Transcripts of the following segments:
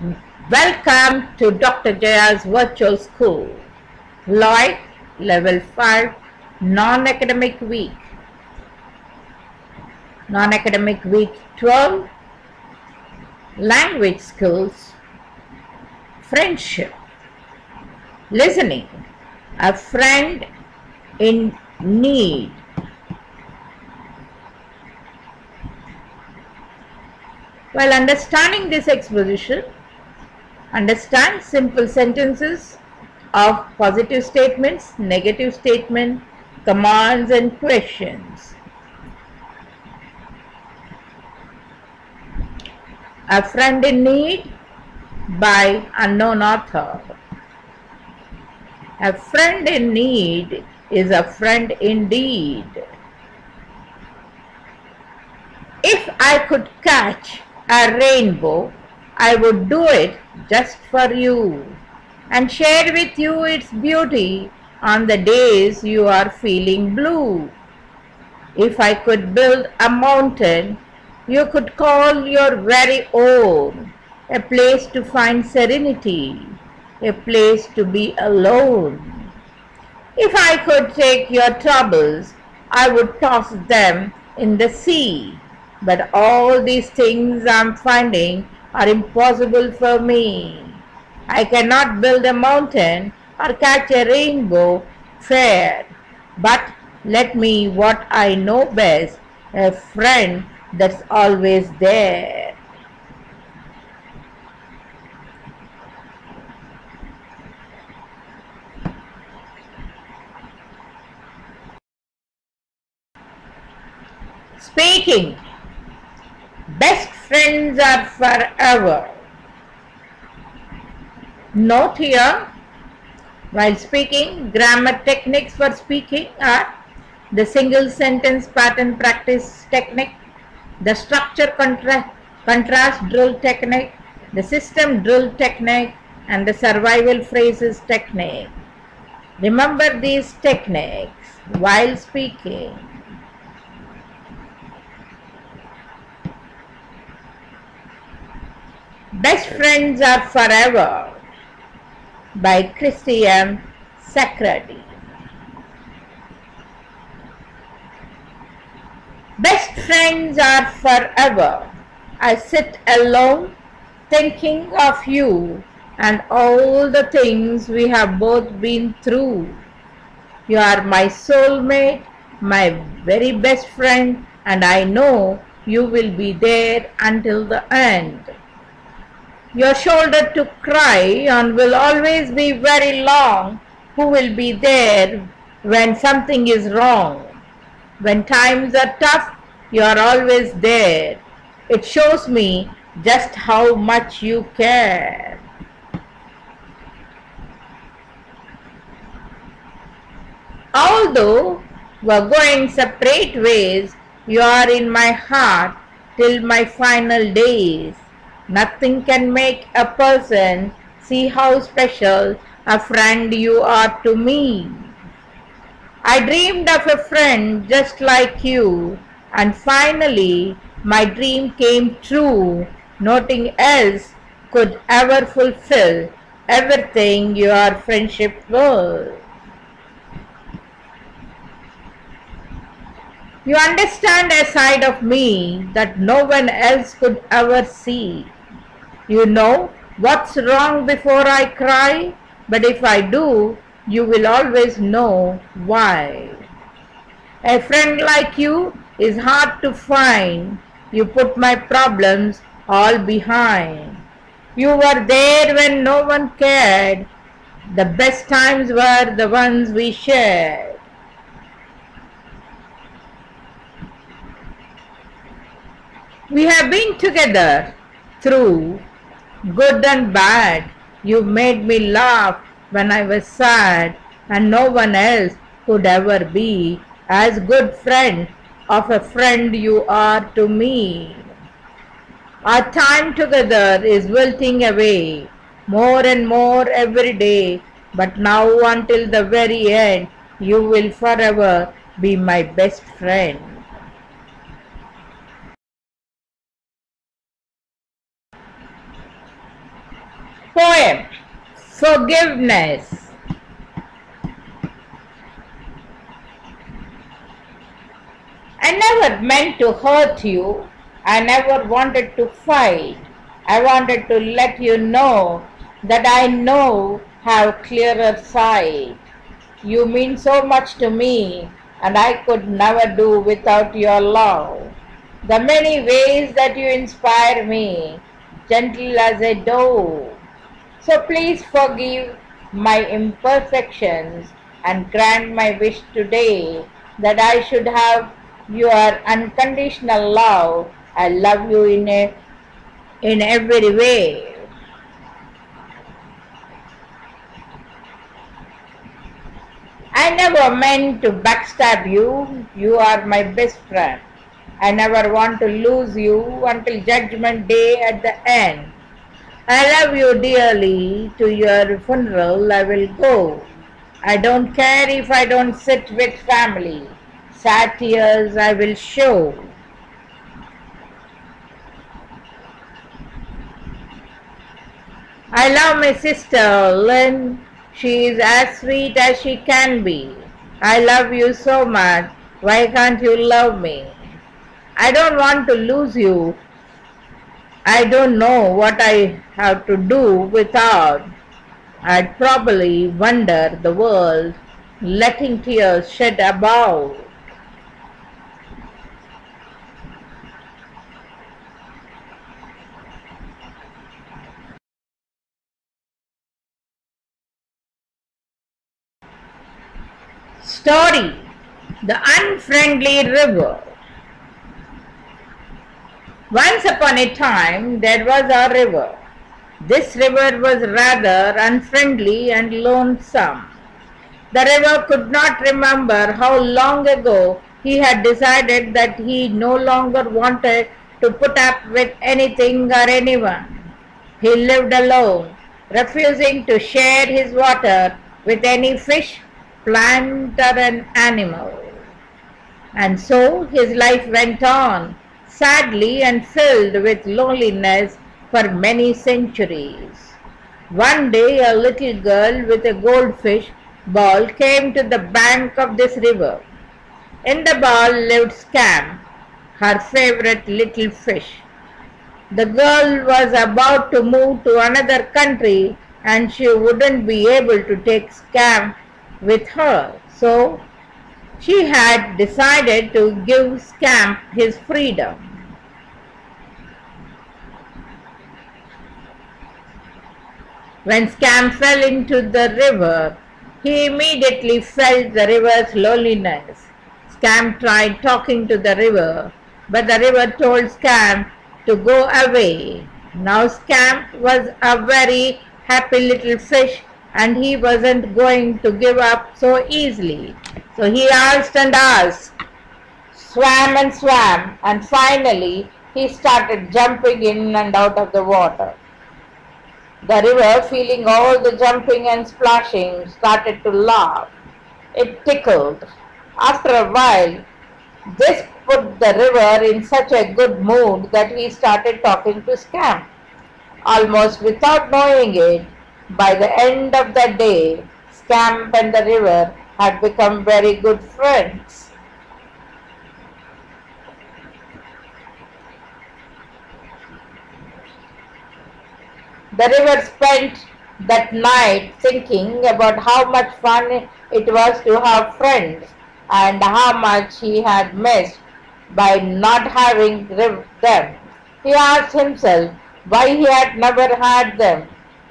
Welcome to Dr. Jaya's Virtual School. Lloyd, Level 5, Non-Academic Week. Non-Academic Week 12, Language Skills, Friendship, Listening, A Friend in Need. While understanding this exposition, understand simple sentences of positive statements, negative statements, commands and questions. A Friend in Need by unknown author. A friend in need is a friend indeed. If I could catch a rainbow, I would do it just for you and share with you its beauty on the days you are feeling blue. If I could build a mountain you could call your very own, a place to find serenity, a place to be alone. If I could take your troubles, I would toss them in the sea. But all these things I'm finding are impossible for me. I cannot build a mountain or catch a rainbow fair. But let me what I know best, a friend that's always there. Speaking. Best friends are forever. Note here, while speaking, grammar techniques for speaking are the single sentence pattern practice technique, the structure contrast drill technique, the system drill technique, and the survival phrases technique. Remember these techniques while speaking. Best Friends Are Forever by Christy M. Sacradi. Best friends are forever. I sit alone thinking of you and all the things we have both been through. You are my soulmate, my very best friend, and I know you will be there until the end. Your shoulder to cry on will always be very long. Who will be there when something is wrong? When times are tough, you are always there. It shows me just how much you care. Although we're going separate ways, you are in my heart till my final days. Nothing can make a person see how special a friend you are to me. I dreamed of a friend just like you, and finally my dream came true. Nothing else could ever fulfill everything your friendship will. You understand a side of me that no one else could ever see. You know what's wrong before I cry, but if I do, you will always know why. A friend like you is hard to find. You put my problems all behind. You were there when no one cared. The best times were the ones we shared. We have been together through good and bad. You made me laugh when I was sad, and no one else could ever be as good friend of a friend you are to me. Our time together is wilting away more and more every day, but now until the very end, you will forever be my best friend. Poem. Forgiveness. I never meant to hurt you. I never wanted to fight. I wanted to let you know that I know have clearer sight. You mean so much to me, and I could never do without your love. The many ways that you inspire me, gentle as a dove. So please forgive my imperfections and grant my wish today that I should have your unconditional love. I love you in every way. I never meant to backstab you. You are my best friend. I never want to lose you until judgment day at the end. I love you dearly. To your funeral I will go. I don't care if I don't sit with family. Sad tears I will show. I love my sister Lynn. She is as sweet as she can be. I love you so much. Why can't you love me? I don't want to lose you. I don't know what I have to do without. I'd probably wander the world, letting tears shed about. Story. The Unfriendly River. Once upon a time there was a river. This river was rather unfriendly and lonesome. The river could not remember how long ago he had decided that he no longer wanted to put up with anything or anyone. He lived alone, refusing to share his water with any fish, plant, or an animal. And so his life went on, sadly and filled with loneliness for many centuries. One day a little girl with a goldfish ball came to the bank of this river. In the ball lived Scamp, her favorite little fish. The girl was about to move to another country and she wouldn't be able to take Scamp with her. So she had decided to give Scamp his freedom. When Scamp fell into the river, he immediately felt the river's loneliness. Scamp tried talking to the river, but the river told Scamp to go away. Now Scamp was a very happy little fish and he wasn't going to give up so easily. So he asked and asked, swam and finally he started jumping in and out of the water. The river, feeling all the jumping and splashing, started to laugh. It tickled. After a while, this put the river in such a good mood that he started talking to Scamp. Almost without knowing it, by the end of the day, Scamp and the river had become very good friends. The river spent that night thinking about how much fun it was to have friends and how much he had missed by not having them. He asked himself why he had never had them,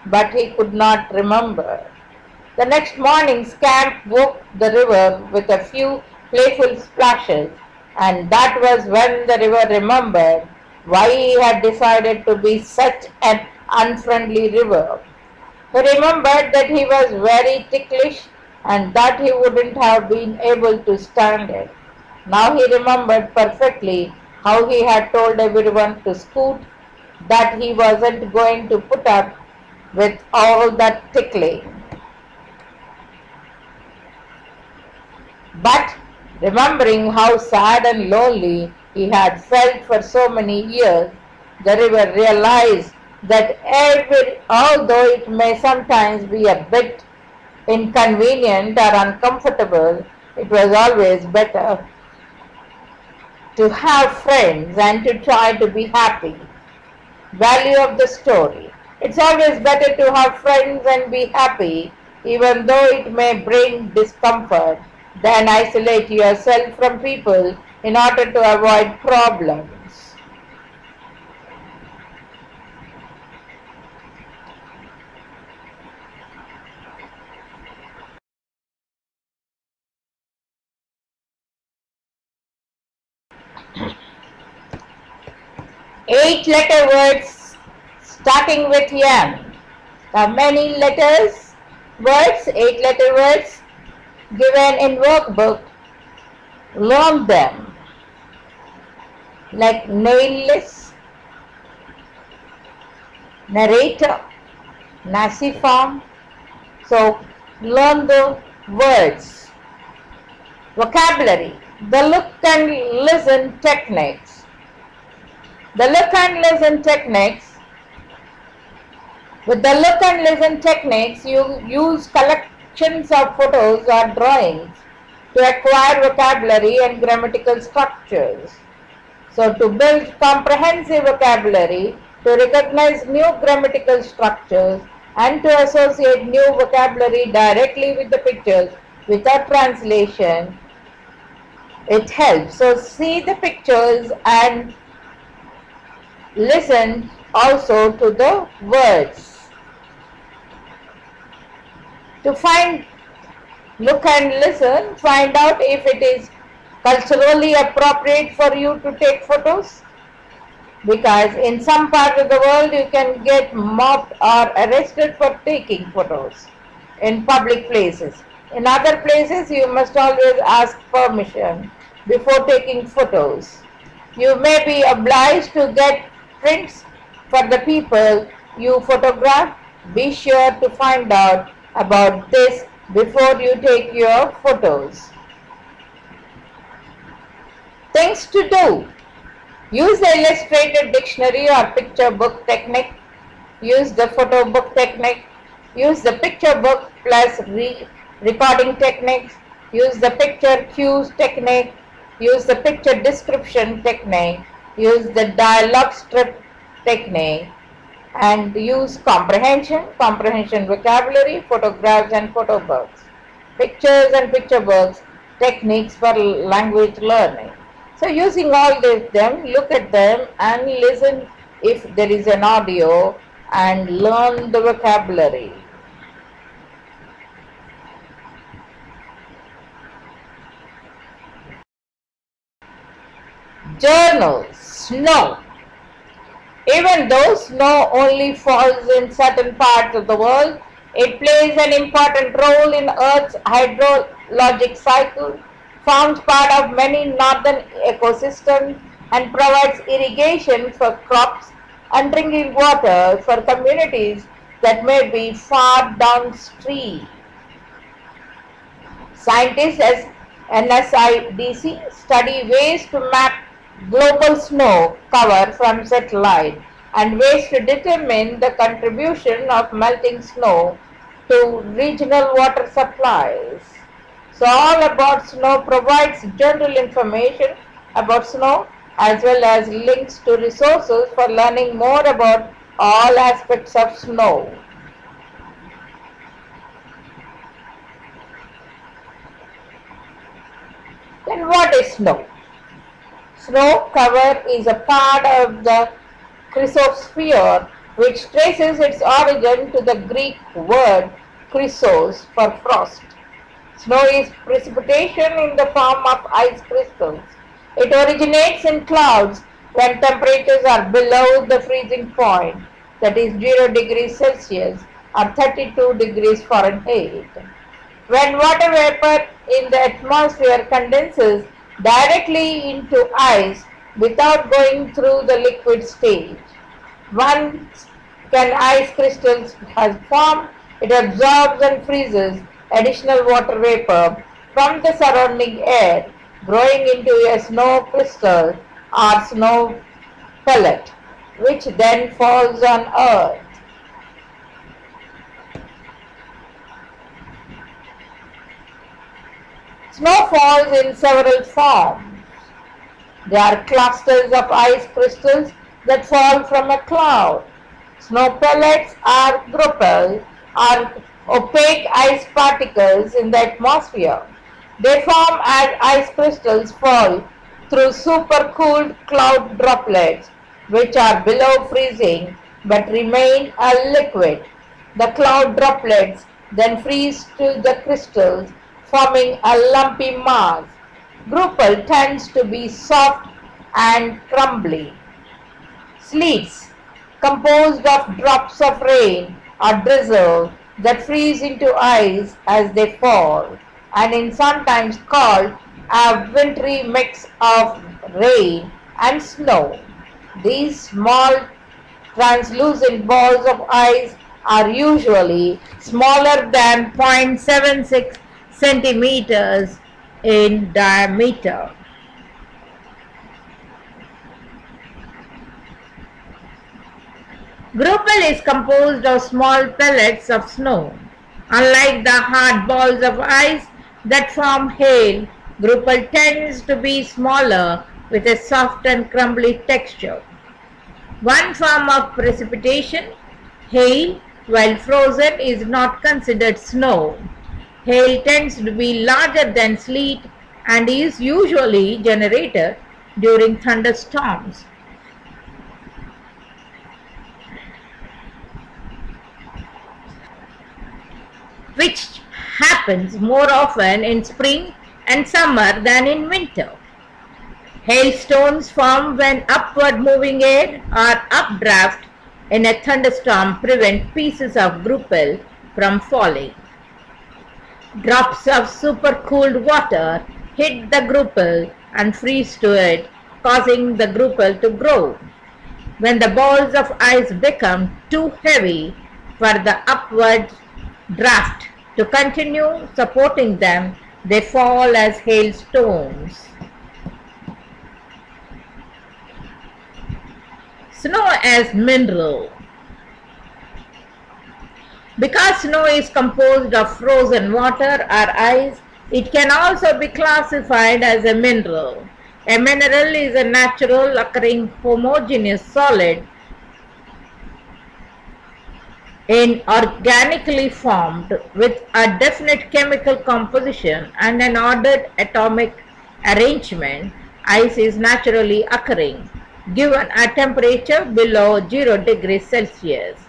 but he could not remember. The next morning, Scamp woke the river with a few playful splashes, and that was when the river remembered why he had decided to be such an unfriendly river. He remembered that he was very ticklish and that he wouldn't have been able to stand it. Now he remembered perfectly how he had told everyone to scoot, that he wasn't going to put up with all that tickling. But remembering how sad and lonely he had felt for so many years, the river realized that although it may sometimes be a bit inconvenient or uncomfortable, it was always better to have friends and to try to be happy. Value of the story. It's always better to have friends and be happy, even though it may bring discomfort, than isolate yourself from people in order to avoid problems. Eight-letter words starting with M. There are many letters, words, eight-letter words given in workbook. Learn them, like nailless, narrator, nasiform. So learn the words. Vocabulary, the look and listen techniques. The look and listen techniques. With the look and listen techniques, you use collections of photos or drawings to acquire vocabulary and grammatical structures. So to build comprehensive vocabulary, to recognize new grammatical structures, and to associate new vocabulary directly with the pictures without translation, it helps. So see the pictures and listen also to the words. To look and listen, find out if it is culturally appropriate for you to take photos, because in some parts of the world you can get mobbed or arrested for taking photos in public places. In other places you must always ask permission before taking photos. You may be obliged to get prints for the people you photograph. Be sure to find out about this before you take your photos. Things to do. Use the illustrated dictionary or picture book technique. Use the photo book technique. Use the picture book plus recording techniques. Use the picture cues technique. Use the picture description technique. Use the dialogue strip technique. And use comprehension vocabulary, photographs and photo books, pictures and picture books, techniques for language learning. So using all them, look at them and listen if there is an audio and learn the vocabulary. Journal. Snow. Even though snow only falls in certain parts of the world, it plays an important role in Earth's hydrologic cycle, forms part of many northern ecosystems, and provides irrigation for crops and drinking water for communities that may be far downstream. Scientists at NSIDC study ways to map global snow cover from satellite and ways to determine the contribution of melting snow to regional water supplies. So All About Snow provides general information about snow as well as links to resources for learning more about all aspects of snow. Then what is snow? Snow cover is a part of the chrysosphere which traces its origin to the Greek word chrysos for frost. Snow is precipitation in the form of ice crystals. It originates in clouds when temperatures are below the freezing point, that is 0 degrees Celsius or 32 degrees Fahrenheit. When water vapor in the atmosphere condenses directly into ice without going through the liquid stage, once ice crystals has formed, it absorbs and freezes additional water vapor from the surrounding air, growing into a snow crystal or snow pellet. which then falls on earth. Snow falls in several forms. There are clusters of ice crystals that fall from a cloud. Snow pellets are grupal, are opaque ice particles in the atmosphere. They form as ice crystals fall through supercooled cloud droplets, which are below freezing but remain a liquid. The cloud droplets then freeze to the crystals, forming a lumpy mass. Grupal tends to be soft and crumbly. Sleets, composed of drops of rain or drizzle that freeze into ice as they fall, and is sometimes called a wintry mix of rain and snow. These small translucent balls of ice are usually smaller than 0.76 centimeters in diameter. Grupal is composed of small pellets of snow. Unlike the hard balls of ice that form hail, grupal tends to be smaller with a soft and crumbly texture. One form of precipitation, hail, while frozen, is not considered snow. Hail tends to be larger than sleet and is usually generated during thunderstorms. Which happens more often in spring and summer than in winter. Hailstones form when upward moving air or updraft in a thunderstorm prevent pieces of grupal from falling. Drops of supercooled water hit the grupal and freeze to it, causing the grupal to grow. When the balls of ice become too heavy for the upward draft to continue supporting them, they fall as hailstones. Snow as mineral. Because snow is composed of frozen water or ice, it can also be classified as a mineral. A mineral is a natural occurring homogeneous solid inorganically formed with a definite chemical composition and an ordered atomic arrangement. Ice is naturally occurring given a temperature below 0 degrees Celsius.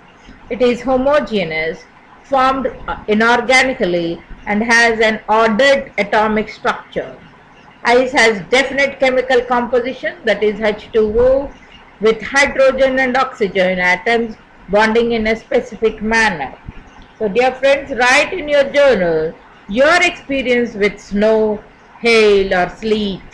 It is homogeneous, formed inorganically, and has an ordered atomic structure. Ice has definite chemical composition, that is H2O, with hydrogen and oxygen atoms bonding in a specific manner. So dear friends, write in your journal your experience with snow, hail or sleet.